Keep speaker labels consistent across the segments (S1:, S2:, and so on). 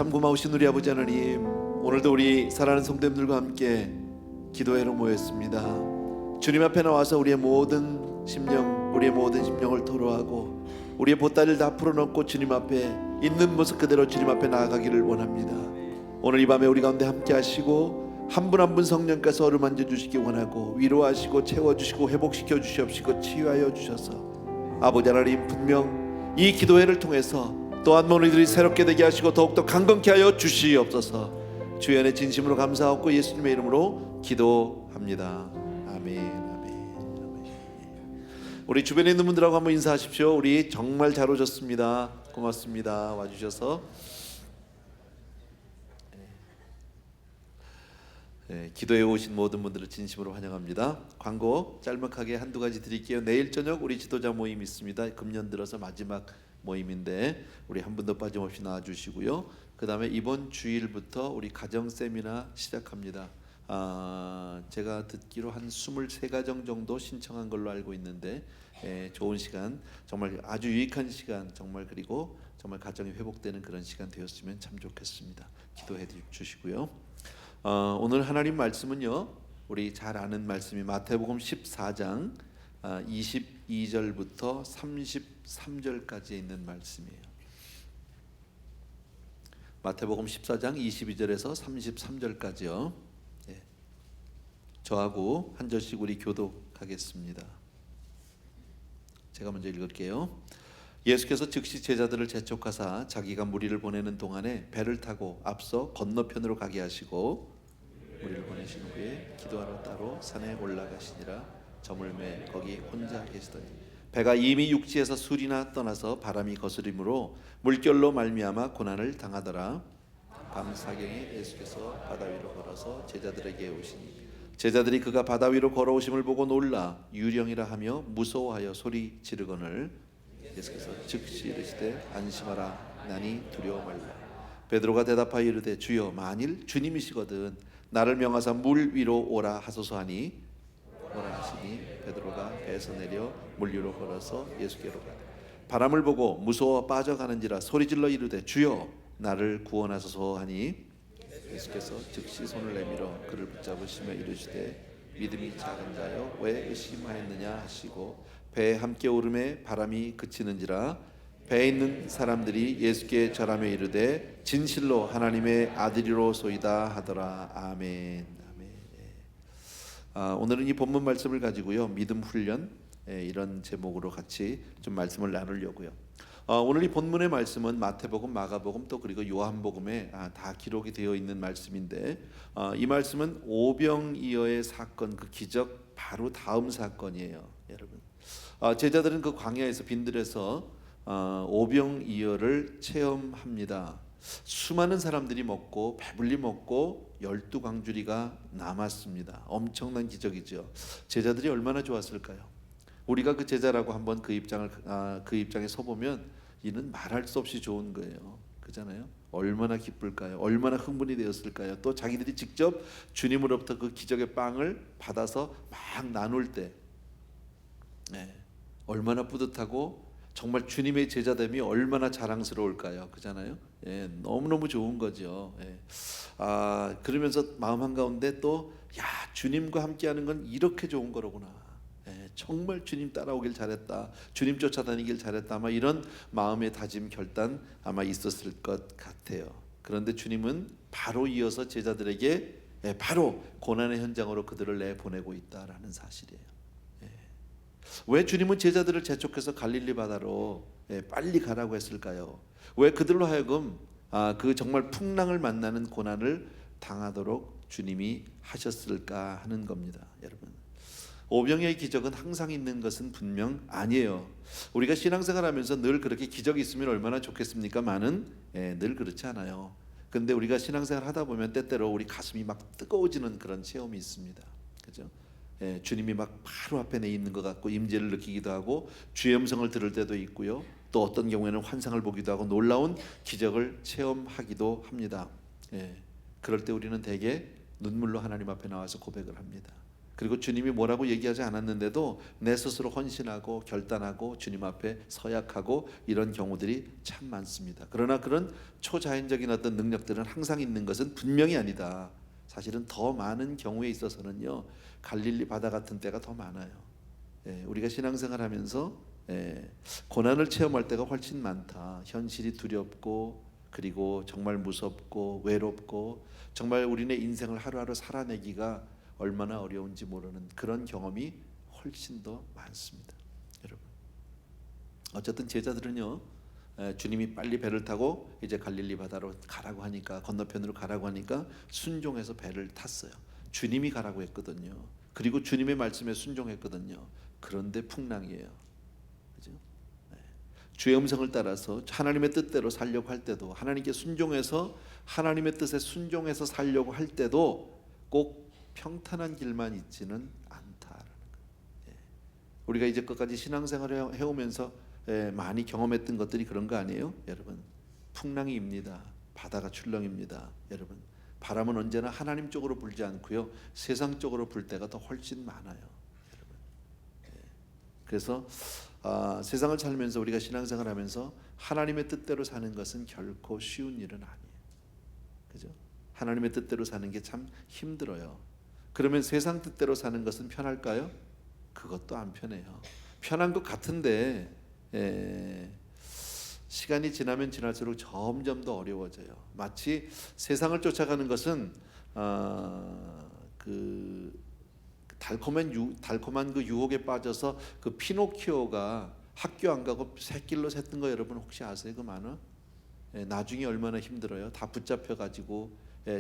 S1: 참 고마우신 우리 아버지 하나님, 오늘도 우리 사랑하는 성도님들과 함께 기도회로 모였습니다. 주님 앞에 나와서 우리의 모든 심령을 토로하고 우리의 보따리를 다 풀어놓고 주님 앞에 있는 모습 그대로 주님 앞에 나아가기를 원합니다. 오늘 이 밤에 우리 가운데 함께 하시고 한 분 한 분 성령께서 어루만져 주시기 원하고 위로하시고 채워주시고 회복시켜 주시옵시고 치유하여 주셔서 아버지 하나님, 분명 이 기도회를 통해서 또한 우리들이 새롭게 되게 하시고 더욱더 강건케 하여 주시옵소서. 주의 은혜 진심으로 감사하고 예수님의 이름으로 기도합니다. 아멘, 아멘, 아멘. 우리 주변에 있는 분들하고 한번 인사하십시오. 우리 정말 잘 오셨습니다. 고맙습니다. 와주셔서. 기도해 오신 모든 분들을 진심으로 환영합니다. 광고 짤막하게 한두 가지 드릴게요. 내일 저녁 우리 지도자 모임 있습니다. 금년 들어서 마지막 모임인데 우리 한 분도 빠짐없이 나와주시고요. 그 다음에 이번 주일부터 우리 가정 세미나 시작합니다. 제가 듣기로 한 23가정 정도 신청한 걸로 알고 있는데 좋은 시간, 정말 아주 유익한 시간, 정말 그리고 정말 가정이 회복되는 그런 시간 되었으면 참 좋겠습니다. 기도해 주시고요. 오늘 하나님 말씀은요, 우리 잘 아는 말씀이 마태복음 14장 22절부터 33절까지 있는 말씀이에요. 마태복음 14장 22절에서 33절까지요. 저하고 한 절씩 우리 교독하겠습니다. 제가 먼저 읽을게요. 예수께서 즉시 제자들을 재촉하사 자기가 무리를 보내는 동안에 배를 타고 앞서 건너편으로 가게 하시고 무리를 보내신 후에 기도하러 따로 산에 올라가시니라. 저물매 거기 혼자 계시더니 배가 이미 육지에서 술이나 떠나서 바람이 거스림으로 물결로 말미암아 고난을 당하더라. 밤 사경에 예수께서 바다 위로 걸어서 제자들에게 오시니 제자들이 그가 바다 위로 걸어오심을 보고 놀라 유령이라 하며 무서워하여 소리 지르거늘 예수께서 즉시 이르시되 안심하라, 나니 두려워 말라. 베드로가 대답하여 이르되 주여, 만일 주님이시거든 나를 명하사 물 위로 오라 하소서 하니 오라 하시니 베드로가 배에서 내려 물 위로 걸어서 예수께로 가되 바람을 보고 무서워 빠져가는지라 소리질러 이르되 주여, 나를 구원하소서 하니 예수께서 즉시 손을 내밀어 그를 붙잡으시며 이르시되 믿음이 작은 자여 왜 의심하였느냐 하시고 배에 함께 오름에 바람이 그치는지라. 배에 있는 사람들이 예수께 절하며 이르되 진실로 하나님의 아들이로소이다 하더라. 아멘. 아멘. 오늘은 이 본문 말씀을 가지고요, 믿음 훈련 이런 제목으로 같이 좀 말씀을 나누려고요. 오늘 이 본문의 말씀은 마태복음, 마가복음 또 그리고 요한복음에 다 기록이 되어 있는 말씀인데 이 말씀은 오병이어의 사건, 그 기적 바로 다음 사건이에요, 여러분. 제자들은 그 광야에서 빈들에서 오병이어를 체험합니다. 수많은 사람들이 먹고 배불리 먹고 12광주리가 남았습니다. 엄청난 기적이죠. 제자들이 얼마나 좋았을까요? 우리가 그 제자라고 한번 그 입장에 서보면 이는 말할 수 없이 좋은 거예요. 그잖아요. 얼마나 기쁠까요? 얼마나 흥분이 되었을까요? 또 자기들이 직접 주님으로부터 그 기적의 빵을 받아서 막 나눌 때 얼마나 뿌듯하고 정말 주님의 제자됨이 얼마나 자랑스러울까요? 그잖아요. 너무너무 좋은 거죠. 그러면서 마음 한가운데 또 주님과 함께하는 건 이렇게 좋은 거로구나. 정말 주님 따라오길 잘했다, 주님 쫓아다니길 잘했다, 아마 이런 마음의 다짐, 결단 아마 있었을 것 같아요. 그런데 주님은 바로 이어서 제자들에게 바로 고난의 현장으로 그들을 내보내고 있다라는 사실이에요. 왜 주님은 제자들을 재촉해서 갈릴리 바다로 빨리 가라고 했을까요? 왜 그들로 하여금 그 정말 풍랑을 만나는 고난을 당하도록 주님이 하셨을까 하는 겁니다, 여러분. 오병이어의 기적은 항상 있는 것은 분명 아니에요. 우리가 신앙생활하면서 늘 그렇게 기적이 있으면 얼마나 좋겠습니까? 늘 그렇지 않아요. 근데 우리가 신앙생활 하다 보면 때때로 우리 가슴이 막 뜨거워지는 그런 체험이 있습니다. 그죠? 주님이 막 바로 앞에 내 있는 것 같고 임재를 느끼기도 하고 주의 음성을 들을 때도 있고요. 또 어떤 경우에는 환상을 보기도 하고 놀라운 기적을 체험하기도 합니다. 그럴 때 우리는 대개 눈물로 하나님 앞에 나와서 고백을 합니다. 그리고 주님이 뭐라고 얘기하지 않았는데도 내 스스로 헌신하고 결단하고 주님 앞에 서약하고 이런 경우들이 참 많습니다. 그러나 그런 초자연적인 어떤 능력들은 항상 있는 것은 분명히 아니다. 사실은 더 많은 경우에 있어서는요, 갈릴리 바다 같은 때가 더 많아요. 우리가 신앙생활하면서 고난을 체험할 때가 훨씬 많다. 현실이 두렵고 그리고 정말 무섭고 외롭고 정말 우리네 인생을 하루하루 살아내기가 얼마나 어려운지 모르는 그런 경험이 훨씬 더 많습니다. 여러분, 어쨌든 제자들은요, 주님이 빨리 배를 타고 이제 갈릴리 바다로 가라고 하니까, 건너편으로 가라고 하니까 순종해서 배를 탔어요. 주님이 가라고 했거든요. 그리고 주님의 말씀에 순종했거든요. 그런데 풍랑이에요. 그죠? 주의 음성을 따라서 하나님의 뜻대로 살려고 할 때도, 하나님께 순종해서 하나님의 뜻에 순종해서 살려고 할 때도 꼭 평탄한 길만 있지는 않다라는 거예요. 우리가 이제 끝까지 신앙생활을 해오면서 많이 경험했던 것들이 그런 거 아니에요? 여러분, 풍랑이 입니다. 바다가 출렁입니다. 여러분, 바람은 언제나 하나님 쪽으로 불지 않고요, 세상 쪽으로 불 때가 더 훨씬 많아요. 여러분, 그래서 세상을 살면서 우리가 신앙생활하면서 하나님의 뜻대로 사는 것은 결코 쉬운 일은 아니에요. 그죠? 하나님의 뜻대로 사는 게 참 힘들어요. 그러면 세상 뜻대로 사는 것은 편할까요? 그것도 안 편해요. 편한 것 같은데 시간이 지나면 지날수록 점점 더 어려워져요. 마치 세상을 쫓아가는 것은 그 달콤한 그 유혹에 빠져서 그 피노키오가 학교 안 가고 새길로 샜던 거 여러분 혹시 아세요? 그 만화? 나중에 얼마나 힘들어요. 다 붙잡혀 가지고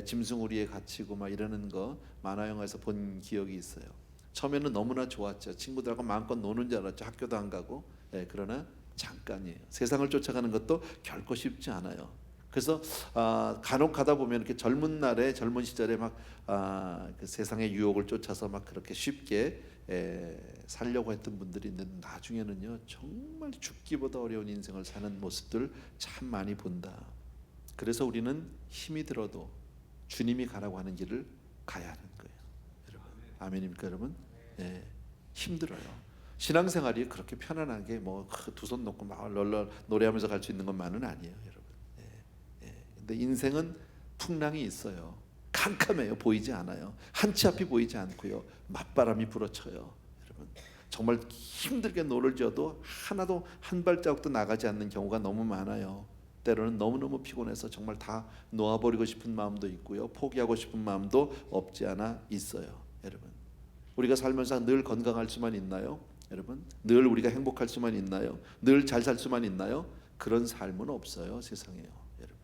S1: 짐승우리에 갇히고 막 이러는 거 만화 영화에서 본 기억이 있어요. 처음에는 너무나 좋았죠. 친구들하고 마음껏 노는 줄 알았죠. 학교도 안 가고. 그러나 잠깐이에요. 세상을 쫓아가는 것도 결코 쉽지 않아요. 그래서 간혹 가다 보면 이렇게 젊은 날에 젊은 시절에 막 그 세상의 유혹을 쫓아서 막 그렇게 쉽게 살려고 했던 분들이 있는데 나중에는요, 정말 죽기보다 어려운 인생을 사는 모습들 참 많이 본다. 그래서 우리는 힘이 들어도 주님이 가라고 하는 길을 가야 하는 거예요. 여러분, 아멘입니까 여러분? 힘들어요. 신앙생활이 그렇게 편안하게 뭐 두 손 놓고 막 노래하면서 갈 수 있는 것만은 아니에요, 여러분. 근데 인생은 풍랑이 있어요. 캄캄해요. 보이지 않아요. 한치 앞이 보이지 않고요, 맞바람이 불어쳐요. 여러분, 정말 힘들게 노를 져도 하나도 한 발자국도 나가지 않는 경우가 너무 많아요. 때로는 너무너무 피곤해서 정말 다 놓아버리고 싶은 마음도 있고요, 포기하고 싶은 마음도 없지 않아 있어요. 여러분, 우리가 살면서 늘 건강할 수만 있나요? 여러분, 늘 우리가 행복할 수만 있나요? 늘 잘 살 수만 있나요? 그런 삶은 없어요, 세상에요. 여러분,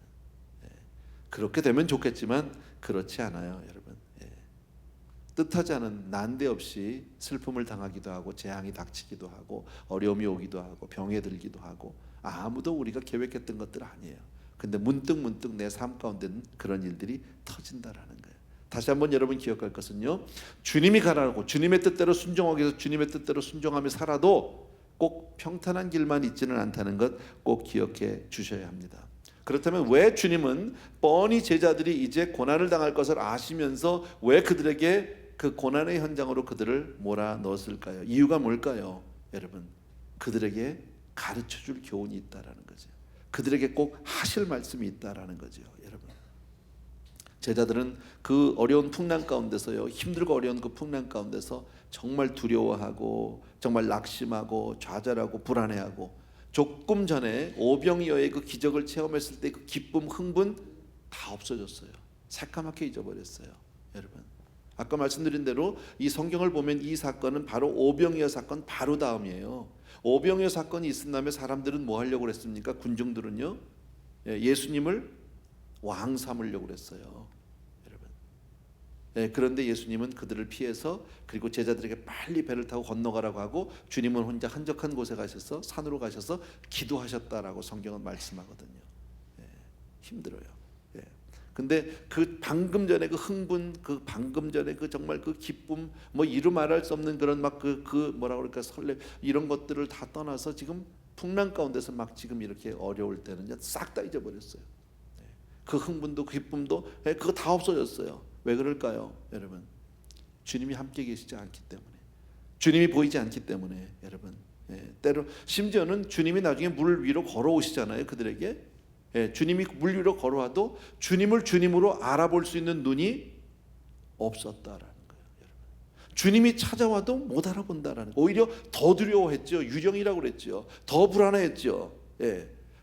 S1: 그렇게 되면 좋겠지만 그렇지 않아요. 여러분, 뜻하지 않은 난데없이 슬픔을 당하기도 하고 재앙이 닥치기도 하고 어려움이 오기도 하고 병에 들기도 하고 아무도 우리가 계획했던 것들 아니에요. 근데 문득 내 삶 가운데는 그런 일들이 터진다라는 거예요. 다시 한번 여러분 기억할 것은요, 주님이 가라고 주님의 뜻대로 순종하기 위해서 주님의 뜻대로 순종하며 살아도 꼭 평탄한 길만 있지는 않다는 것 꼭 기억해 주셔야 합니다. 그렇다면 왜 주님은 뻔히 제자들이 이제 고난을 당할 것을 아시면서 왜 그들에게 그 고난의 현장으로 그들을 몰아넣었을까요? 이유가 뭘까요? 여러분, 그들에게 가르쳐줄 교훈이 있다라는 거죠. 그들에게 꼭 하실 말씀이 있다라는 거죠. 여러분, 제자들은 그 어려운 풍랑 가운데서요, 힘들고 어려운 그 풍랑 가운데서 정말 두려워하고 정말 낙심하고 좌절하고 불안해하고 조금 전에 오병이어의 그 기적을 체험했을 때 그 기쁨, 흥분 다 없어졌어요. 새까맣게 잊어버렸어요. 여러분, 아까 말씀드린 대로 이 성경을 보면 이 사건은 바로 오병이어 사건 바로 다음이에요. 오병이어 사건이 있은 다음에 사람들은 뭐 하려고 그랬습니까? 군중들은요, 예수님을 왕 삼으려고 그랬어요. 그런데 예수님은 그들을 피해서 그리고 제자들에게 빨리 배를 타고 건너가라고 하고 주님은 혼자 한적한 곳에 가셔서 산으로 가셔서 기도하셨다라고 성경은 말씀하거든요. 힘들어요. 근데 그 방금 전에 그 흥분, 그 방금 전에 그 정말 그 기쁨, 뭐 이루 말할 수 없는 그런 막 그 뭐라 그럴까, 설렘, 이런 것들을 다 떠나서 지금 풍랑 가운데서 막 지금 이렇게 어려울 때는 싹 다 잊어버렸어요. 그 흥분도 그 기쁨도 그거 다 없어졌어요. 왜 그럴까요, 여러분? 주님이 함께 계시지 않기 때문에, 주님이 보이지 않기 때문에 여러분, 때로 심지어는 주님이 나중에 물 위로 걸어오시잖아요. 그들에게 주님이 물 위로 걸어와도 주님을 주님으로 알아볼 수 있는 눈이 없었다라는 거예요. 여러분. 주님이 찾아와도 못 알아본다라는 거예요. 오히려 더 두려워했죠. 유령이라고 그랬죠. 더 불안해했죠.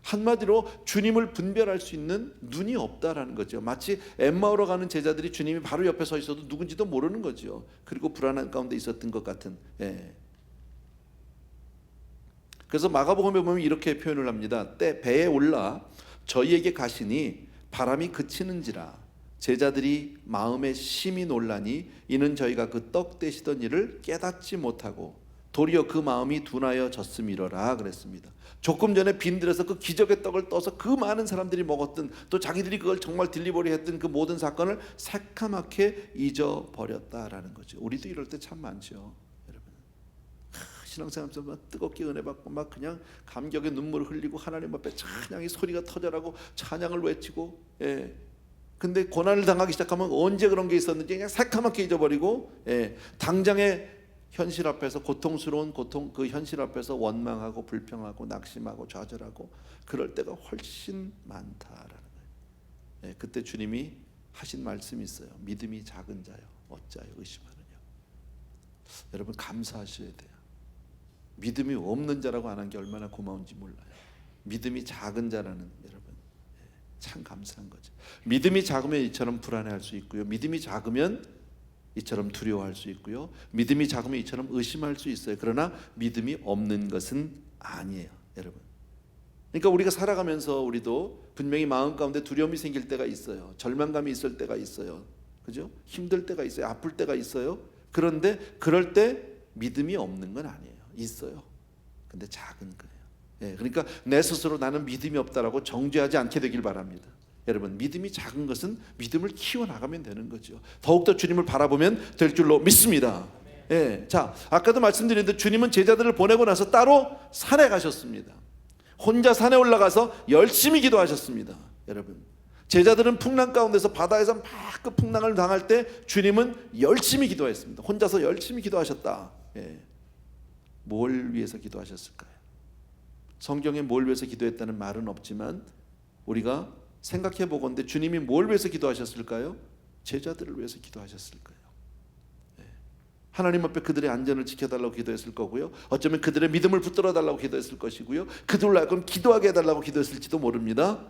S1: 한마디로 주님을 분별할 수 있는 눈이 없다라는 거죠. 마치 엠마오로 가는 제자들이 주님이 바로 옆에 서 있어도 누군지도 모르는 거죠. 그리고 불안한 가운데 있었던 것 같은. 그래서 마가복음에 보면 이렇게 표현을 합니다. 때 배에 올라 저희에게 가시니 바람이 그치는지라 제자들이 마음에 심히 놀라니 이는 저희가 그 떡 떼시던 일을 깨닫지 못하고 도리어 그 마음이 둔하여 졌음이로라 그랬습니다. 조금 전에 빈들에서 그 기적의 떡을 떠서 그 많은 사람들이 먹었던, 또 자기들이 그걸 정말 딜리버리 했던 그 모든 사건을 새카맣게 잊어버렸다라는 거죠. 우리도 이럴 때 참 많죠. 여러분, 신앙생활에서 막 뜨겁게 은혜 받고 막 그냥 감격의 눈물을 흘리고 하나님 앞에 찬양의 소리가 터져나고 찬양을 외치고, 근데 고난을 당하기 시작하면 언제 그런 게 있었는지 그냥 새카맣게 잊어버리고, 당장의 현실 앞에서 고통스러운 그 현실 앞에서 원망하고 불평하고 낙심하고 좌절하고 그럴 때가 훨씬 많다라는 거예요. 그때 주님이 하신 말씀이 있어요. 믿음이 작은 자요 어찌하여 의심하느냐. 여러분 감사하셔야 돼요. 믿음이 없는 자라고 안 한 게 얼마나 고마운지 몰라요. 믿음이 작은 자라는, 여러분 참 감사한 거죠. 믿음이 작으면 이처럼 불안해할 수 있고요. 믿음이 작으면 이처럼 두려워할 수 있고요. 믿음이 작으면 이처럼 의심할 수 있어요. 그러나 믿음이 없는 것은 아니에요, 여러분. 그러니까 우리가 살아가면서 우리도 분명히 마음 가운데 두려움이 생길 때가 있어요. 절망감이 있을 때가 있어요. 그죠? 힘들 때가 있어요. 아플 때가 있어요. 그런데 그럴 때 믿음이 없는 건 아니에요. 있어요. 근데 작은 거예요. 그러니까 내 스스로 나는 믿음이 없다라고 정죄하지 않게 되길 바랍니다. 여러분 믿음이 작은 것은 믿음을 키워나가면 되는 거죠. 더욱더 주님을 바라보면 될 줄로 믿습니다. 자, 아까도 말씀드렸는데 주님은 제자들을 보내고 나서 따로 산에 가셨습니다. 혼자 산에 올라가서 열심히 기도하셨습니다. 여러분 제자들은 풍랑 가운데서 바다에서 막 그 풍랑을 당할 때 주님은 열심히 기도했습니다. 혼자서 열심히 기도하셨다. 뭘 위해서 기도하셨을까요? 성경에 뭘 위해서 기도했다는 말은 없지만 우리가 생각해 보건대 주님이 뭘 위해서 기도하셨을까요? 제자들을 위해서 기도하셨을 거예요. 하나님 앞에 그들의 안전을 지켜달라고 기도했을 거고요. 어쩌면 그들의 믿음을 붙들어 달라고 기도했을 것이고요. 그들을 하여금 기도하게 해달라고 기도했을지도 모릅니다.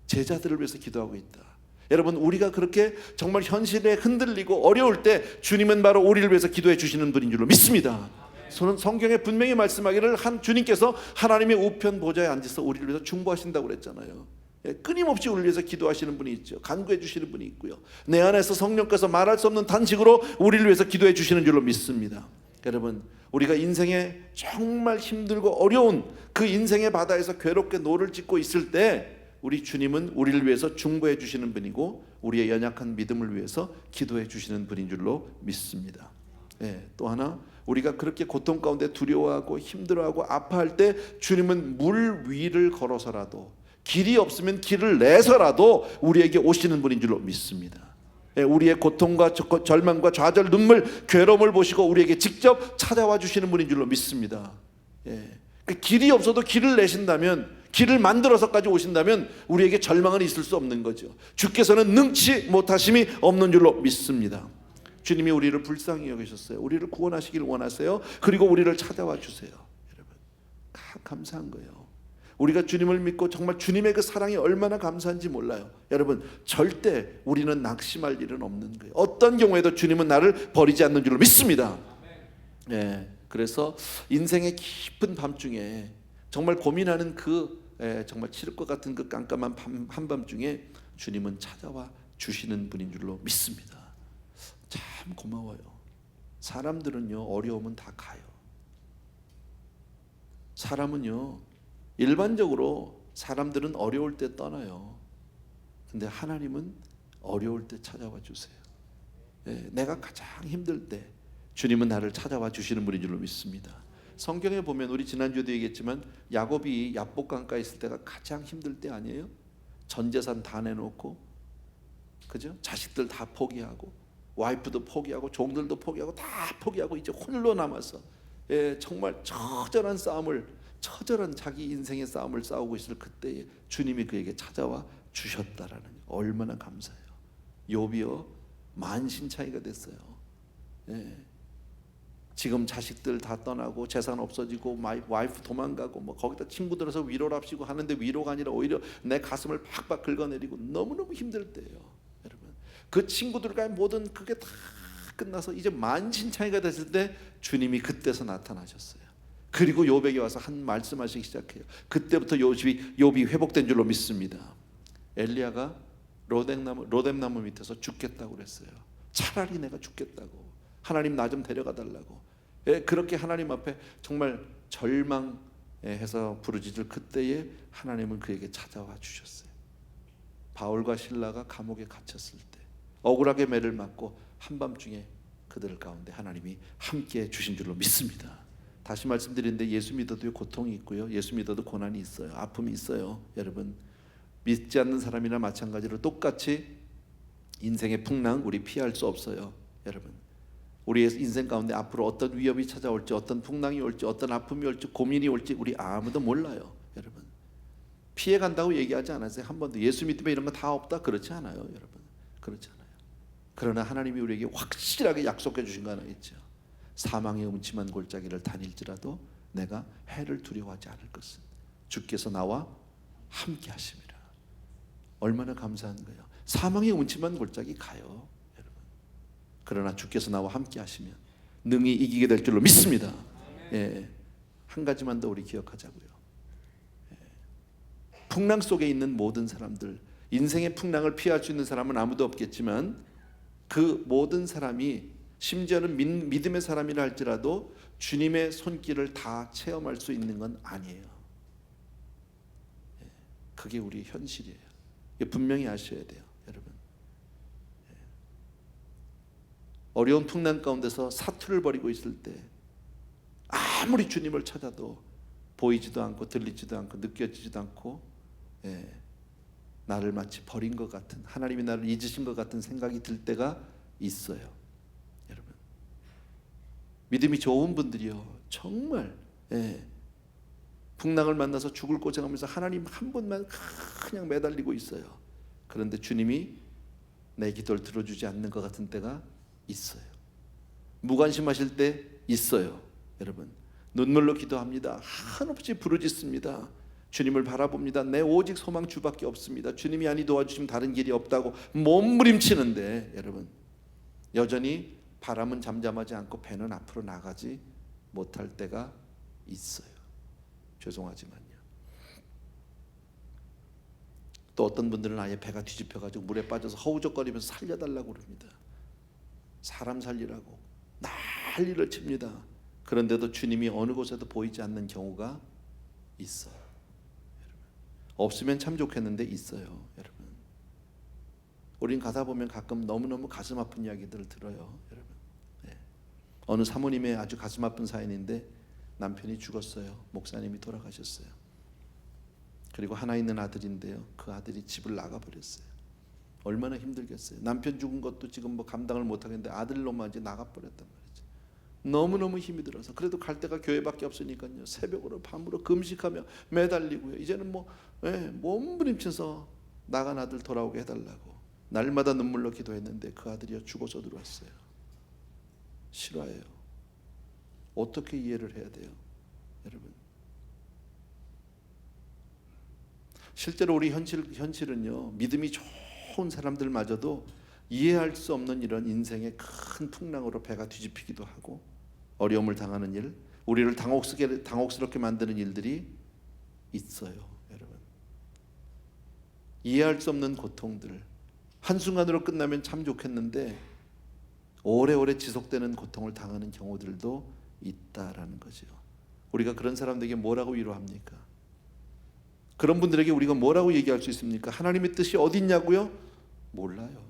S1: 제자들을 위해서 기도하고 있다. 여러분 우리가 그렇게 정말 현실에 흔들리고 어려울 때 주님은 바로 우리를 위해서 기도해 주시는 분인 줄로 믿습니다. 저는 성경에 분명히 말씀하기를 주님께서 하나님의 우편 보좌에 앉아서 우리를 위해서 중보하신다고 그랬잖아요. 끊임없이 우리를 위해서 기도하시는 분이 있죠. 간구해 주시는 분이 있고요. 내 안에서 성령께서 말할 수 없는 단식으로 우리를 위해서 기도해 주시는 줄로 믿습니다. 여러분 우리가 인생에 정말 힘들고 어려운 그 인생의 바다에서 괴롭게 노를 찢고 있을 때 우리 주님은 우리를 위해서 중보해 주시는 분이고 우리의 연약한 믿음을 위해서 기도해 주시는 분인 줄로 믿습니다. 또 하나 우리가 그렇게 고통 가운데 두려워하고 힘들어하고 아파할 때 주님은 물 위를 걸어서라도 길이 없으면 길을 내서라도 우리에게 오시는 분인 줄로 믿습니다. 우리의 고통과 절망과 좌절, 눈물, 괴로움을 보시고 우리에게 직접 찾아와 주시는 분인 줄로 믿습니다. 길이 없어도 길을 내신다면, 길을 만들어서까지 오신다면 우리에게 절망은 있을 수 없는 거죠. 주께서는 능치 못하심이 없는 줄로 믿습니다. 주님이 우리를 불쌍히 여기셨어요. 우리를 구원하시길 원하세요. 그리고 우리를 찾아와 주세요. 여러분 감사한 거예요. 우리가 주님을 믿고 정말 주님의 그 사랑이 얼마나 감사한지 몰라요. 여러분 절대 우리는 낙심할 일은 없는 거예요. 어떤 경우에도 주님은 나를 버리지 않는 줄로 믿습니다. 그래서 인생의 깊은 밤중에 정말 고민하는 정말 치를 것 같은 그 깜깜한 한밤중에 주님은 찾아와 주시는 분인 줄로 믿습니다. 참 고마워요. 사람들은요 어려우면 다 가요. 사람은요 일반적으로 사람들은 어려울 때 떠나요. 근데 하나님은 어려울 때 찾아와 주세요. 내가 가장 힘들 때 주님은 나를 찾아와 주시는 분인 줄로 믿습니다. 성경에 보면 우리 지난주에도 얘기했지만 야곱이 야복강가에 있을 때가 가장 힘들 때 아니에요? 전 재산 다 내놓고, 그죠? 자식들 다 포기하고 와이프도 포기하고 종들도 포기하고 다 포기하고 이제 홀로 남아서 정말 처절한 자기 인생의 싸움을 싸우고 있을 그때에 주님이 그에게 찾아와 주셨다라는, 얼마나 감사해요. 욥이요 만신창이가 됐어요. 지금 자식들 다 떠나고 재산 없어지고 와이프 도망가고 뭐 거기다 친구들에서 위로를 합시고 하는데 위로가 아니라 오히려 내 가슴을 팍팍 긁어내리고 너무너무 힘들 때예요. 여러분, 그 친구들과의 모든 그게 다 끝나서 이제 만신창이가 됐을 때 주님이 그때서 나타나셨어요. 그리고 욥에게 와서 한 말씀하시기 시작해요. 그때부터 욥이 회복된 줄로 믿습니다. 엘리야가 로뎀나무 밑에서 죽겠다고 그랬어요. 차라리 내가 죽겠다고, 하나님 나 좀 데려가 달라고. 그렇게 하나님 앞에 정말 절망해서 부르짖을 그때에 하나님은 그에게 찾아와 주셨어요. 바울과 실라가 감옥에 갇혔을 때 억울하게 매를 맞고 한밤중에 그들 가운데 하나님이 함께 주신 줄로 믿습니다. 다시 말씀드리는데 예수 믿어도 고통이 있고요, 예수 믿어도 고난이 있어요, 아픔이 있어요. 여러분, 믿지 않는 사람이나 마찬가지로 똑같이 인생의 풍랑 우리 피할 수 없어요. 여러분, 우리의 인생 가운데 앞으로 어떤 위협이 찾아올지, 어떤 풍랑이 올지, 어떤 아픔이 올지, 고민이 올지 우리 아무도 몰라요. 여러분, 피해간다고 얘기하지 않았어요. 한 번도 예수 믿으면 이런 거 다 없다 그렇지 않아요. 여러분, 그렇지 않아요. 그러나 하나님이 우리에게 확실하게 약속해 주신 거 하나 있죠. 사망의 음침한 골짜기를 다닐지라도 내가 해를 두려워하지 않을 것은 주께서 나와 함께 하심이라. 얼마나 감사한 거예요. 사망의 음침한 골짜기 가요, 여러분. 그러나 주께서 나와 함께 하시면 능히 이기게 될 줄로 믿습니다. 한 가지만 더 우리 기억하자고요. 풍랑 속에 있는 모든 사람들, 인생의 풍랑을 피할 수 있는 사람은 아무도 없겠지만 그 모든 사람이, 심지어는 믿음의 사람이라 할지라도 주님의 손길을 다 체험할 수 있는 건 아니에요. 그게 우리 현실이에요. 분명히 아셔야 돼요, 여러분. 어려운 풍랑 가운데서 사투를 벌이고 있을 때 아무리 주님을 찾아도 보이지도 않고 들리지도 않고 느껴지지도 않고 나를 마치 버린 것 같은, 하나님이 나를 잊으신 것 같은 생각이 들 때가 있어요. 여러분, 믿음이 좋은 분들이요 정말 풍랑을 만나서 죽을 고생하면서 하나님 한 분만 그냥 매달리고 있어요. 그런데 주님이 내 기도를 들어주지 않는 것 같은 때가 있어요. 무관심하실 때 있어요. 여러분, 눈물로 기도합니다. 한없이 부르짖습니다. 주님을 바라봅니다. 내 오직 소망 주밖에 없습니다. 주님이 아니 도와주시면 다른 길이 없다고 몸부림치는데 여러분, 여전히 바람은 잠잠하지 않고 배는 앞으로 나가지 못할 때가 있어요. 죄송하지만요. 또 어떤 분들은 아예 배가 뒤집혀가지고 물에 빠져서 허우적거리면서 살려달라고 그럽니다. 사람 살리라고 난리를 칩니다. 그런데도 주님이 어느 곳에도 보이지 않는 경우가 있어요. 여러분, 없으면 참 좋겠는데 있어요. 여러분, 우린 가다 보면 가끔 너무너무 가슴 아픈 이야기들을 들어요. 여러분, 어느 사모님의 아주 가슴 아픈 사연인데 남편이 죽었어요. 목사님이 돌아가셨어요. 그리고 하나 있는 아들인데요, 그 아들이 집을 나가버렸어요. 얼마나 힘들겠어요. 남편 죽은 것도 지금 뭐 감당을 못하겠는데 아들로만 이제 나가버렸단 말이죠. 너무너무 힘이 들어서, 그래도 갈 데가 교회밖에 없으니까요, 새벽으로 밤으로 금식하며 매달리고요, 이제는 몸부림쳐서 나간 아들 돌아오게 해달라고 날마다 눈물로 기도했는데 그 아들이요 죽어서 들어왔어요. 실화예요. 어떻게 이해를 해야 돼요, 여러분? 실제로 우리 현실은요, 믿음이 좋은 사람들마저도 이해할 수 없는 이런 인생의 큰 풍랑으로 배가 뒤집히기도 하고 어려움을 당하는 일, 우리를 당혹스럽게 만드는 일들이 있어요. 여러분, 이해할 수 없는 고통들, 한순간으로 끝나면 참 좋겠는데 오래오래 지속되는 고통을 당하는 경우들도 있다라는 거죠. 우리가 그런 사람들에게 뭐라고 위로합니까? 그런 분들에게 우리가 뭐라고 얘기할 수 있습니까? 하나님의 뜻이 어디 있냐고요? 몰라요.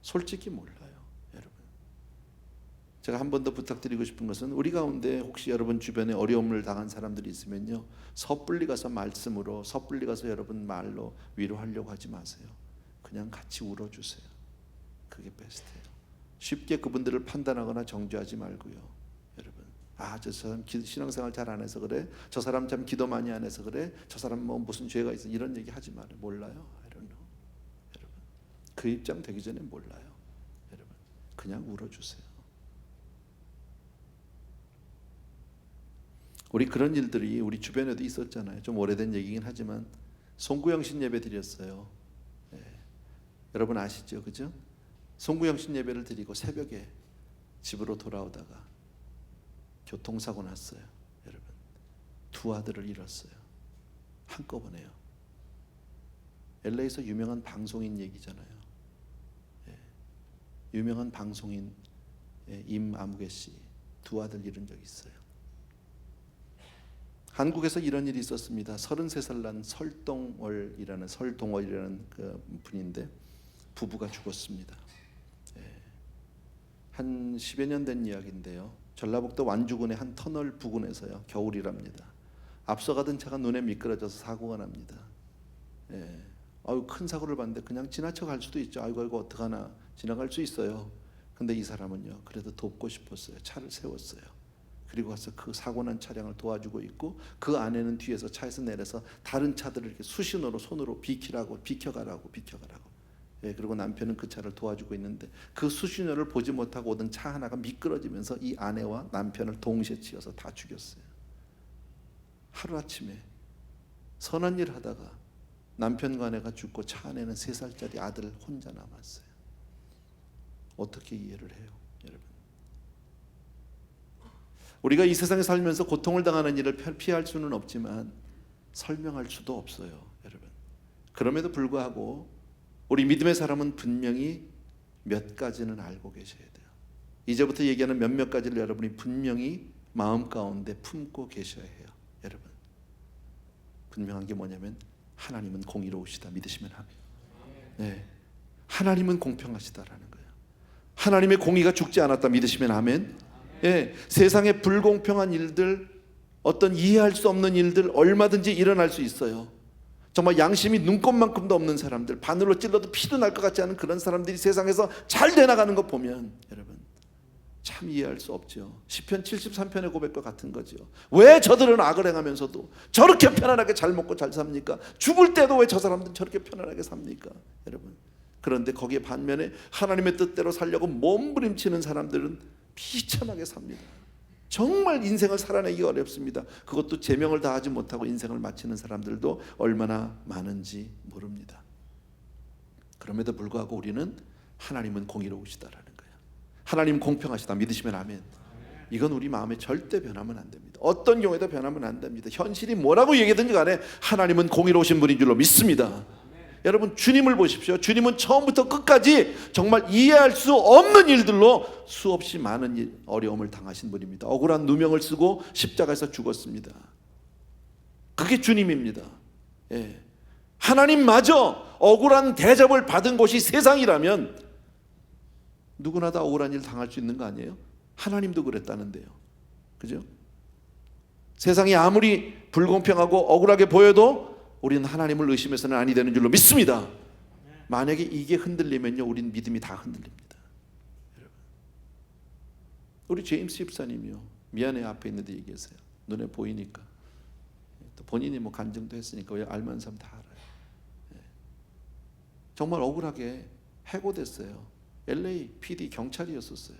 S1: 솔직히 몰라요. 여러분, 제가 한 번 더 부탁드리고 싶은 것은 우리 가운데 혹시 여러분 주변에 어려움을 당한 사람들이 있으면요, 섣불리 가서 말씀으로, 섣불리 가서 여러분 말로 위로하려고 하지 마세요. 그냥 같이 울어주세요. 그게 베스트예요. 쉽게 그분들을 판단하거나 정죄하지 말고요. 여러분, 저 사람 신앙생활 잘 안 해서 그래, 저 사람 참 기도 많이 안 해서 그래, 저 사람 뭐 무슨 죄가 있어, 이런 얘기 하지 말아요. 몰라요. I don't know. 여러분, 그 입장 되기 전에 몰라요. 여러분, 그냥 울어주세요. 우리 그런 일들이 우리 주변에도 있었잖아요. 좀 오래된 얘기긴 하지만 송구영신 예배 드렸어요. 여러분 아시죠? 그죠? 송구영신 예배를 드리고 새벽에 집으로 돌아오다가 교통사고 났어요. 여러분, 두 아들을 잃었어요. 한꺼번에요. LA에서 유명한 방송인 얘기잖아요. 유명한 방송인 임아무개 씨 두 아들 잃은 적이 있어요. 한국에서 이런 일이 있었습니다. 33살 난 설동월이라는 그 분인데 부부가 죽었습니다. 한 10여 년 된 이야기인데요. 전라북도 완주군의 한 터널 부근에서요. 겨울이랍니다. 앞서가던 차가 눈에 미끄러져서 사고가 납니다. 큰 사고를 봤는데 그냥 지나쳐 갈 수도 있죠. 아이고 어떡하나, 지나갈 수 있어요. 근데 이 사람은요, 그래도 돕고 싶었어요. 차를 세웠어요. 그리고 가서 그 사고 난 차량을 도와주고 있고, 그 아내는 뒤에서 차에서 내려서 다른 차들을 이렇게 수신호로 손으로 비키라고, 비켜가라고. 그리고 남편은 그 차를 도와주고 있는데 그 수신호를 보지 못하고 오던 차 하나가 미끄러지면서 이 아내와 남편을 동시에 치어서 다 죽였어요. 하루아침에 선한 일 하다가 남편과 아내가 죽고 차 안에는 3살짜리 아들 혼자 남았어요. 어떻게 이해를 해요, 여러분? 우리가 이 세상에 살면서 고통을 당하는 일을 피할 수는 없지만 설명할 수도 없어요, 여러분. 그럼에도 불구하고 우리 믿음의 사람은 분명히 몇 가지는 알고 계셔야 돼요. 이제부터 얘기하는 몇몇 가지를 여러분이 분명히 마음 가운데 품고 계셔야 해요. 여러분, 분명한 게 뭐냐면 하나님은 공의로우시다 믿으시면 아멘. 하나님은 공평하시다라는 거예요. 하나님의 공의가 죽지 않았다 믿으시면 아멘. 세상에 불공평한 일들, 어떤 이해할 수 없는 일들 얼마든지 일어날 수 있어요. 정말 양심이 눈꼽만큼도 없는 사람들, 바늘로 찔러도 피도 날 것 같지 않은 그런 사람들이 세상에서 잘 되나가는 거 보면 여러분 참 이해할 수 없죠. 시편 73편의 고백과 같은 거죠. 왜 저들은 악을 행하면서도 저렇게 편안하게 잘 먹고 잘 삽니까? 죽을 때도 왜 저 사람들은 저렇게 편안하게 삽니까? 여러분, 그런데 거기에 반면에 하나님의 뜻대로 살려고 몸부림치는 사람들은 비참하게 삽니다. 정말 인생을 살아내기 어렵습니다. 그것도 제명을 다하지 못하고 인생을 마치는 사람들도 얼마나 많은지 모릅니다. 그럼에도 불구하고 우리는 하나님은 공의로우시다라는 거예요. 하나님 공평하시다 믿으시면 아멘. 이건 우리 마음에 절대 변하면 안 됩니다. 어떤 경우에도 변하면 안 됩니다. 현실이 뭐라고 얘기하든지 간에 하나님은 공의로우신 분인 줄로 믿습니다. 여러분, 주님을 보십시오. 주님은 처음부터 끝까지 정말 이해할 수 없는 일들로 수없이 많은 어려움을 당하신 분입니다. 억울한 누명을 쓰고 십자가에서 죽었습니다. 그게 주님입니다. 하나님마저 억울한 대접을 받은 곳이 세상이라면 누구나 다 억울한 일 당할 수 있는 거 아니에요? 하나님도 그랬다는데요. 그죠? 세상이 아무리 불공평하고 억울하게 보여도 우리는 하나님을 의심해서는 아니 되는 줄로 믿습니다. 만약에 이게 흔들리면요, 우린 믿음이 다 흔들립니다. 여러분, 우리 제임스 집사님이요, 미안해 앞에 있는데 얘기하세요. 눈에 보이니까. 또 본인이 뭐 간증도 했으니까 알만한 사람 다 알아요. 정말 억울하게 해고됐어요. LA PD 경찰이었었어요.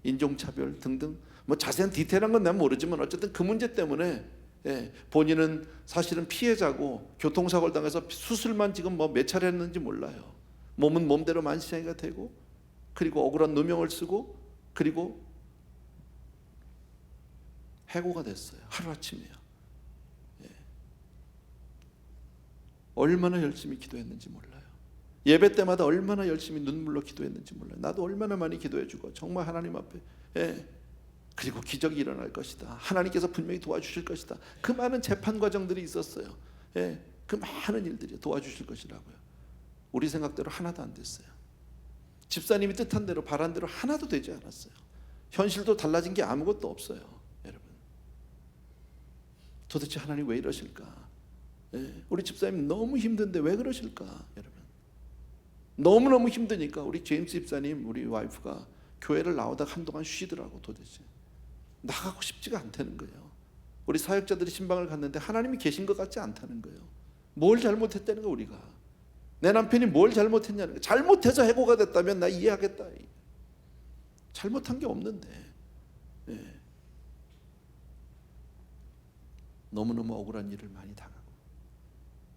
S1: 인종차별 등등 뭐 자세한 디테일한 건 난 모르지만 어쨌든 그 문제 때문에 본인은 사실은 피해자고 교통사고를 당해서 수술만 지금 뭐 몇 차례 했는지 몰라요. 몸은 몸대로 만시장이가 되고, 그리고 억울한 누명을 쓰고, 그리고 해고가 됐어요. 하루아침에요. 얼마나 열심히 기도했는지 몰라요. 예배 때마다 얼마나 열심히 눈물로 기도했는지 몰라요. 나도 얼마나 많이 기도해주고 정말 하나님 앞에 그리고 기적이 일어날 것이다. 하나님께서 분명히 도와주실 것이다. 그 많은 재판 과정들이 있었어요. 그 많은 일들이 도와주실 것이라고요. 우리 생각대로 하나도 안 됐어요. 집사님이 뜻한 대로 바란 대로 하나도 되지 않았어요. 현실도 달라진 게 아무것도 없어요. 여러분, 도대체 하나님 왜 이러실까? 우리 집사님 너무 힘든데 왜 그러실까? 여러분, 너무너무 힘드니까 우리 제임스 집사님, 우리 와이프가 교회를 나오다가 한동안 쉬더라고. 도대체 나가고 싶지가 않다는 거예요. 우리 사역자들이 신방을 갔는데 하나님이 계신 것 같지 않다는 거예요. 뭘 잘못했다는 거예요. 우리가 내 남편이 뭘 잘못했냐는 거예요. 잘못해서 해고가 됐다면 나 이해하겠다. 잘못한 게 없는데 너무너무 억울한 일을 많이 당하고,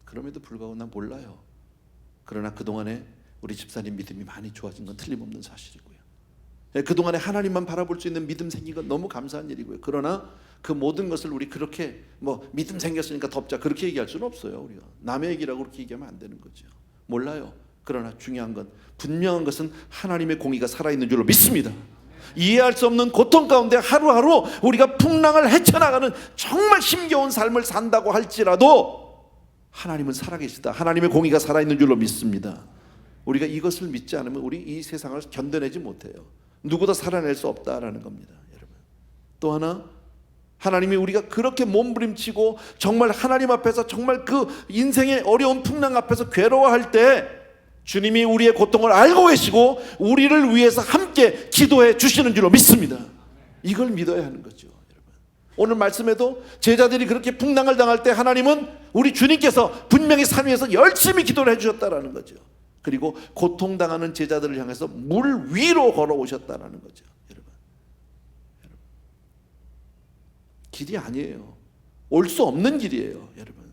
S1: 그럼에도 불구하고 난 몰라요. 그러나 그동안에 우리 집사님 믿음이 많이 좋아진 건 틀림없는 사실이고요. 그동안에 하나님만 바라볼 수 있는 믿음 생긴 건 너무 감사한 일이고요. 그러나 그 모든 것을 우리 그렇게 믿음 생겼으니까 덮자 그렇게 얘기할 수는 없어요. 우리가 남의 얘기라고 그렇게 얘기하면 안 되는 거죠. 몰라요. 그러나 중요한 건, 분명한 것은 하나님의 공의가 살아있는 줄로 믿습니다. 이해할 수 없는 고통 가운데 하루하루 우리가 풍랑을 헤쳐나가는 정말 힘겨운 삶을 산다고 할지라도 하나님은 살아계시다. 하나님의 공의가 살아있는 줄로 믿습니다. 우리가 이것을 믿지 않으면 우리 이 세상을 견뎌내지 못해요. 누구도 살아낼 수 없다라는 겁니다, 여러분. 또 하나, 하나님이 우리가 그렇게 몸부림치고 정말 하나님 앞에서 정말 그 인생의 어려운 풍랑 앞에서 괴로워할 때 주님이 우리의 고통을 알고 계시고 우리를 위해서 함께 기도해 주시는 줄로 믿습니다. 이걸 믿어야 하는 거죠, 여러분. 오늘 말씀에도 제자들이 그렇게 풍랑을 당할 때 하나님은 우리 주님께서 분명히 산 위에서 열심히 기도를 해주셨다라는 거죠. 그리고 고통당하는 제자들을 향해서 물 위로 걸어오셨다라는 거죠, 여러분. 길이 아니에요. 올 수 없는 길이에요, 여러분.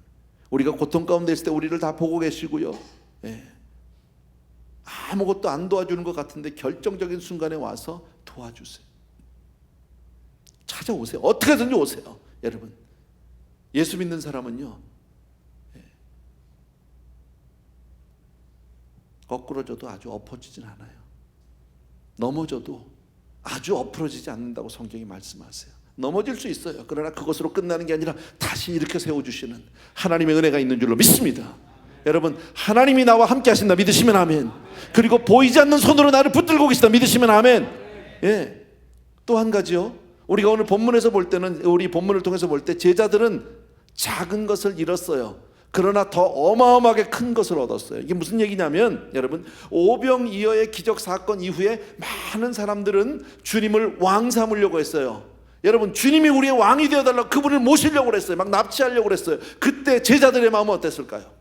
S1: 우리가 고통 가운데 있을 때 우리를 다 보고 계시고요. 아무것도 안 도와주는 것 같은데 결정적인 순간에 와서 도와주세요. 찾아오세요. 어떻게든지 오세요, 여러분. 예수 믿는 사람은요, 거꾸러져도 아주 엎어지진 않아요. 넘어져도 아주 엎어지지 않는다고 성경이 말씀하세요. 넘어질 수 있어요. 그러나 그것으로 끝나는 게 아니라 다시 일으켜 세워주시는 하나님의 은혜가 있는 줄로 믿습니다. 여러분, 하나님이 나와 함께 하신다 믿으시면 아멘. 그리고 보이지 않는 손으로 나를 붙들고 계시다 믿으시면 아멘. 또 한 가지요. 우리가 오늘 본문에서 볼 때는, 우리 본문을 통해서 볼 때 제자들은 작은 것을 잃었어요. 그러나 더 어마어마하게 큰 것을 얻었어요. 이게 무슨 얘기냐면, 여러분, 오병이어의 기적 사건 이후에 많은 사람들은 주님을 왕 삼으려고 했어요. 여러분, 주님이 우리의 왕이 되어달라고 그분을 모시려고 그랬어요. 막 납치하려고 그랬어요. 그때 제자들의 마음은 어땠을까요?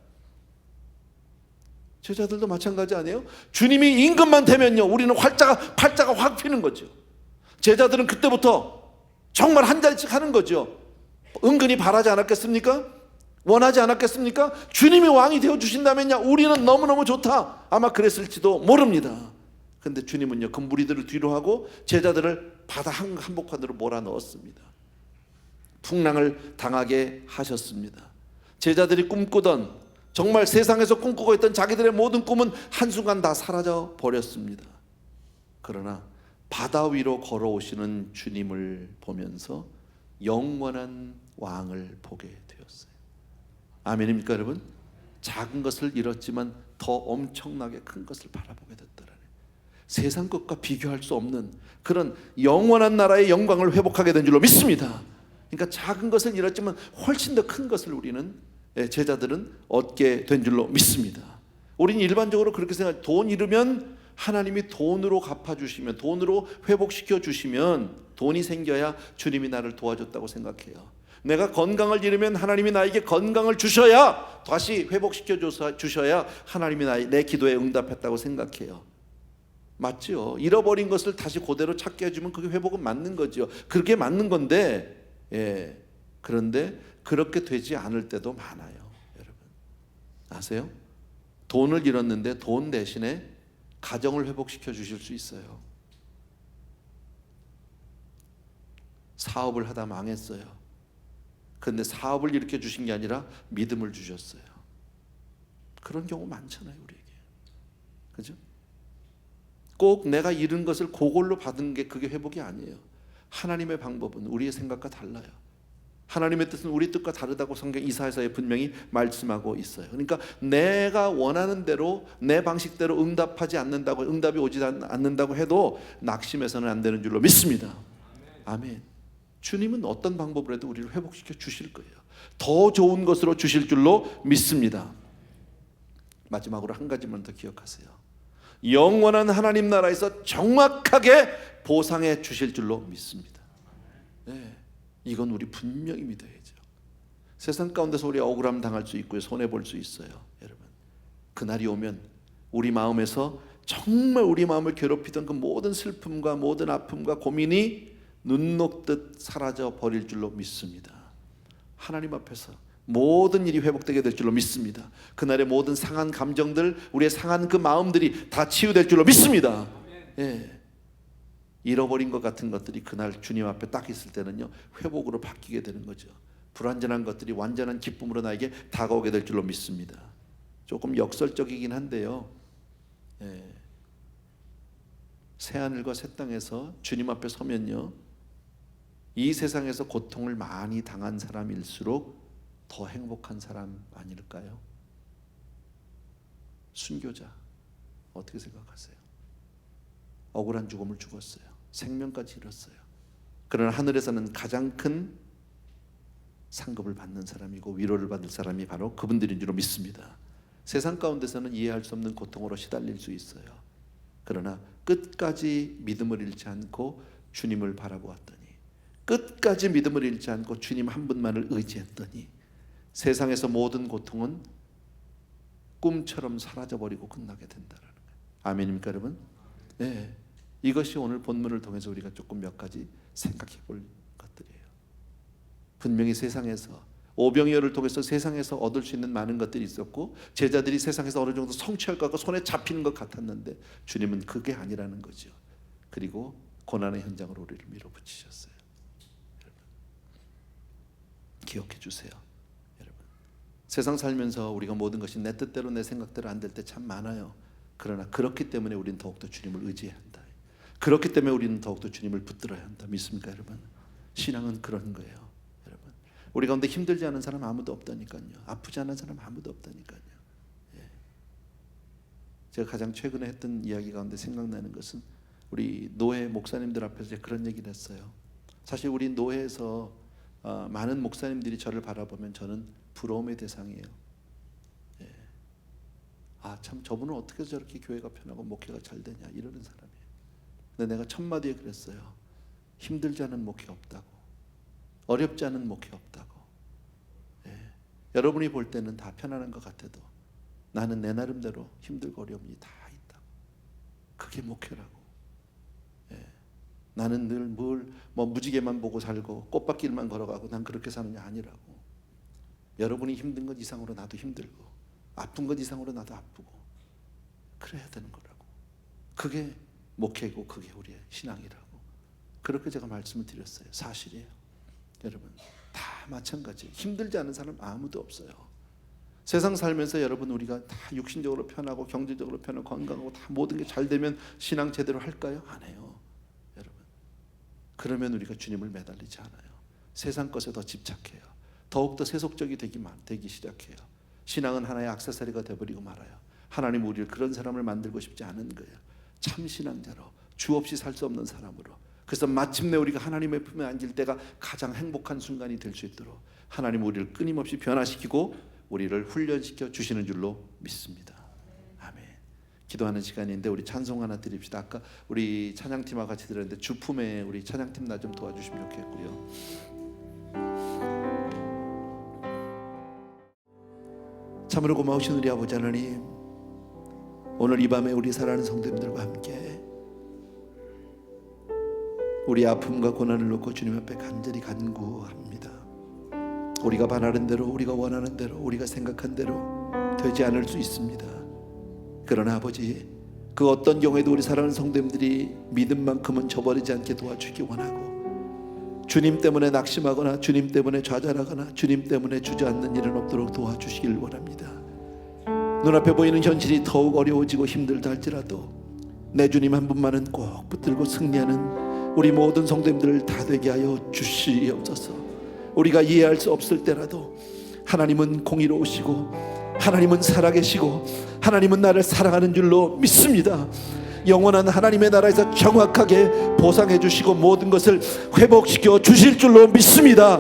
S1: 제자들도 마찬가지 아니에요? 주님이 임금만 되면요, 우리는 팔자가 확 피는 거죠. 제자들은 그때부터 정말 한 자리씩 하는 거죠. 은근히 바라지 않았겠습니까? 원하지 않았겠습니까? 주님이 왕이 되어주신다면요, 우리는 너무너무 좋다. 아마 그랬을지도 모릅니다. 근데 주님은요, 그 무리들을 뒤로 하고 제자들을 바다 한복판으로 몰아넣었습니다. 풍랑을 당하게 하셨습니다. 제자들이 꿈꾸던, 정말 세상에서 꿈꾸고 있던 자기들의 모든 꿈은 한순간 다 사라져 버렸습니다. 그러나 바다 위로 걸어오시는 주님을 보면서 영원한 왕을 보게 되었어요. 아멘입니까, 여러분? 작은 것을 잃었지만 더 엄청나게 큰 것을 바라보게 됐다라는, 세상 것과 비교할 수 없는 그런 영원한 나라의 영광을 회복하게 된 줄로 믿습니다. 그러니까 작은 것을 잃었지만 훨씬 더 큰 것을 우리는, 제자들은 얻게 된 줄로 믿습니다. 우리는 일반적으로 그렇게 생각해요. 돈 잃으면 하나님이 돈으로 갚아주시면, 돈으로 회복시켜 주시면, 돈이 생겨야 주님이 나를 도와줬다고 생각해요. 내가 건강을 잃으면 하나님이 나에게 건강을 주셔야, 다시 회복시켜 주셔야 하나님이 내 기도에 응답했다고 생각해요. 맞죠? 잃어버린 것을 다시 그대로 찾게 해주면 그게 회복은 맞는 거죠. 그렇게 맞는 건데, 그런데 그렇게 되지 않을 때도 많아요. 여러분 아세요? 돈을 잃었는데 돈 대신에 가정을 회복시켜 주실 수 있어요. 사업을 하다 망했어요. 그런데 사업을 일으켜 주신 게 아니라 믿음을 주셨어요. 그런 경우 많잖아요, 우리에게. 그죠? 꼭 내가 잃은 것을 그걸로 받은 게 그게 회복이 아니에요. 하나님의 방법은 우리의 생각과 달라요. 하나님의 뜻은 우리 뜻과 다르다고 성경 이사야서에 분명히 말씀하고 있어요. 그러니까 내가 원하는 대로, 내 방식대로 응답이 오지 않는다고 해도 낙심해서는 안 되는 줄로 믿습니다. 아멘. 주님은 어떤 방법으로 해도 우리를 회복시켜 주실 거예요. 더 좋은 것으로 주실 줄로 믿습니다. 마지막으로 한 가지만 더 기억하세요. 영원한 하나님 나라에서 정확하게 보상해 주실 줄로 믿습니다. 네, 이건 우리 분명히 믿어야죠. 세상 가운데서 우리 억울함 당할 수 있고요, 손해 볼 수 있어요. 여러분, 그날이 오면 우리 마음에서 정말 우리 마음을 괴롭히던 그 모든 슬픔과 모든 아픔과 고민이 눈 녹듯 사라져 버릴 줄로 믿습니다. 하나님 앞에서 모든 일이 회복되게 될 줄로 믿습니다. 그날의 모든 상한 감정들, 우리의 상한 그 마음들이 다 치유될 줄로 믿습니다. 예. 잃어버린 것 같은 것들이 그날 주님 앞에 딱 있을 때는요, 회복으로 바뀌게 되는 거죠. 불완전한 것들이 완전한 기쁨으로 나에게 다가오게 될 줄로 믿습니다. 조금 역설적이긴 한데요, 예. 새하늘과 새 땅에서 주님 앞에 서면요, 이 세상에서 고통을 많이 당한 사람일수록 더 행복한 사람 아닐까요? 순교자, 어떻게 생각하세요? 억울한 죽음을 죽었어요. 생명까지 잃었어요. 그러나 하늘에서는 가장 큰 상급을 받는 사람이고 위로를 받을 사람이 바로 그분들인 줄로 믿습니다. 세상 가운데서는 이해할 수 없는 고통으로 시달릴 수 있어요. 그러나 끝까지 믿음을 잃지 않고 주님을 바라보았더니, 끝까지 믿음을 잃지 않고 주님 한 분만을 의지했더니 세상에서 모든 고통은 꿈처럼 사라져버리고 끝나게 된다는 거예요. 아멘입니까 여러분? 네, 이것이 오늘 본문을 통해서 우리가 조금 몇 가지 생각해 볼 것들이에요. 분명히 세상에서 오병이어를 통해서 세상에서 얻을 수 있는 많은 것들이 있었고, 제자들이 세상에서 어느 정도 성취할 것 같고 손에 잡히는 것 같았는데 주님은 그게 아니라는 거죠. 그리고 고난의 현장으로 우리를 밀어붙이셨어요. 여러분, 기억해 주세요. 세상 살면서 우리가 모든 것이 내 뜻대로 내 생각대로 안 될 때 참 많아요. 그러나 그렇기 때문에 우리는 더욱더 주님을 의지해야 한다. 그렇기 때문에 우리는 더욱더 주님을 붙들어야 한다. 믿습니까 여러분? 신앙은 그런 거예요. 여러분, 우리 가운데 힘들지 않은 사람 아무도 없다니까요. 아프지 않은 사람 아무도 없다니까요. 예. 제가 가장 최근에 했던 이야기 가운데 생각나는 것은 우리 노회 목사님들 앞에서 제가 그런 얘기를 했어요. 사실 우리 노회에서 많은 목사님들이 저를 바라보면 저는 부러움의 대상이에요. 예. 아, 참 저분은 어떻게 저렇게 교회가 편하고 목회가 잘 되냐 이러는 사람이에요. 근데 내가 첫마디에 그랬어요. 힘들지 않은 목회 없다고, 어렵지 않은 목회 없다고. 예. 여러분이 볼 때는 다 편안한 것 같아도 나는 내 나름대로 힘들고 어려움이 다 있다고. 그게 목회라고. 예. 나는 늘 뭐 무지개만 보고 살고 꽃밭길만 걸어가고 난 그렇게 사느냐 아니라고. 여러분이 힘든 것 이상으로 나도 힘들고 아픈 것 이상으로 나도 아프고 그래야 되는 거라고. 그게 목회고 그게 우리의 신앙이라고. 그렇게 제가 말씀을 드렸어요. 사실이에요. 여러분, 다 마찬가지예요. 힘들지 않은 사람 아무도 없어요. 세상 살면서 여러분, 우리가 다 육신적으로 편하고 경제적으로 편하고 건강하고 다 모든 게 잘 되면 신앙 제대로 할까요? 안 해요. 여러분, 그러면 우리가 주님을 매달리지 않아요. 세상 것에 더 집착해요. 더욱더 세속적이 되기 시작해요. 신앙은 하나의 액세서리가 되어버리고 말아요. 하나님 우리를 그런 사람을 만들고 싶지 않은 거예요. 참 신앙자로, 주 없이 살 수 없는 사람으로. 그래서 마침내 우리가 하나님의 품에 앉을 때가 가장 행복한 순간이 될 수 있도록 하나님 우리를 끊임없이 변화시키고 우리를 훈련시켜 주시는 줄로 믿습니다. 아멘. 기도하는 시간인데 우리 찬송 하나 드립시다. 아까 우리 찬양팀하고 같이 드렸는데 주품에 우리 찬양팀 나 좀 도와주시면 좋겠고요. 참으로 고마우신 우리 아버지 하나님, 오늘 이 밤에 우리 사랑하는 성도님들과 함께 우리 아픔과 고난을 놓고 주님 앞에 간절히 간구합니다. 우리가 바라는 대로, 우리가 원하는 대로, 우리가 생각한 대로 되지 않을 수 있습니다. 그러나 아버지, 그 어떤 경우에도 우리 사랑하는 성도님들이 믿음만큼은 저버리지 않게 도와주기 원하고, 주님 때문에 낙심하거나 주님 때문에 좌절하거나 주님 때문에 주저앉는 일은 없도록 도와주시길 원합니다. 눈앞에 보이는 현실이 더욱 어려워지고 힘들다 할지라도 내 주님 한 분만은 꼭 붙들고 승리하는 우리 모든 성도님들을 다 되게 하여 주시옵소서. 우리가 이해할 수 없을 때라도 하나님은 공의로우시고 하나님은 살아계시고 하나님은 나를 사랑하는 줄로 믿습니다. 영원한 하나님의 나라에서 정확하게 보상해 주시고 모든 것을 회복시켜 주실 줄로 믿습니다.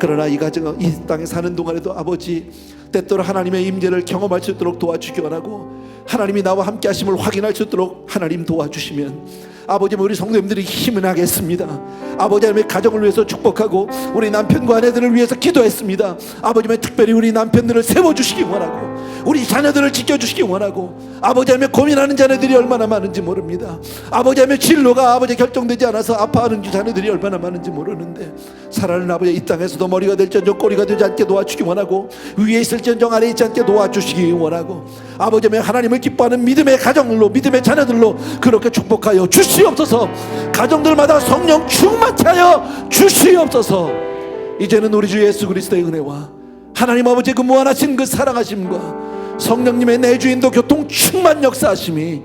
S1: 그러나 이 가정, 이 땅에 사는 동안에도 아버지 때때로 하나님의 임재를 경험할 수 있도록 도와주기 원하고, 하나님이 나와 함께 하심을 확인할 수 있도록 하나님 도와주시면 아버지 우리 성도님들이 힘을 나겠습니다. 아버지 하나님의 가정을 위해서 축복하고 우리 남편과 아내들을 위해서 기도했습니다. 아버지 하나님 특별히 우리 남편들을 세워주시기 원하고 우리 자녀들을 지켜주시기 원하고, 아버지 하나님 고민하는 자녀들이 얼마나 많은지 모릅니다. 아버지 하나님 진로가 아버지 결정되지 않아서 아파하는 자녀들이 얼마나 많은지 모르는데, 살아는 아버지 이 땅에서도 머리가 될지언정 꼬리가 되지 않게 도와주시기 원하고, 위에 있을지언정 아래에 있지 않게 도와주시기 원하고, 아버지 하나님 하나님을 기뻐하는 믿음의 가정들로, 믿음의 자녀들로 그렇게 축복하여 주시옵소서. 가정들마다 성령 충만케 하여 주시옵소서. 이제는 우리 주 예수 그리스도의 은혜와 하나님 아버지의 그 무한하신 그 사랑하심과 성령님의 내주인도 교통 충만 역사하심이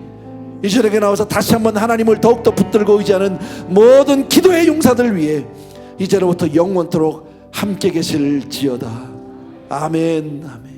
S1: 이 저녁에 나와서 다시 한번 하나님을 더욱더 붙들고 의지하는 모든 기도의 용사들 위해 이제로부터 영원토록 함께 계실지어다. 아멘, 아멘.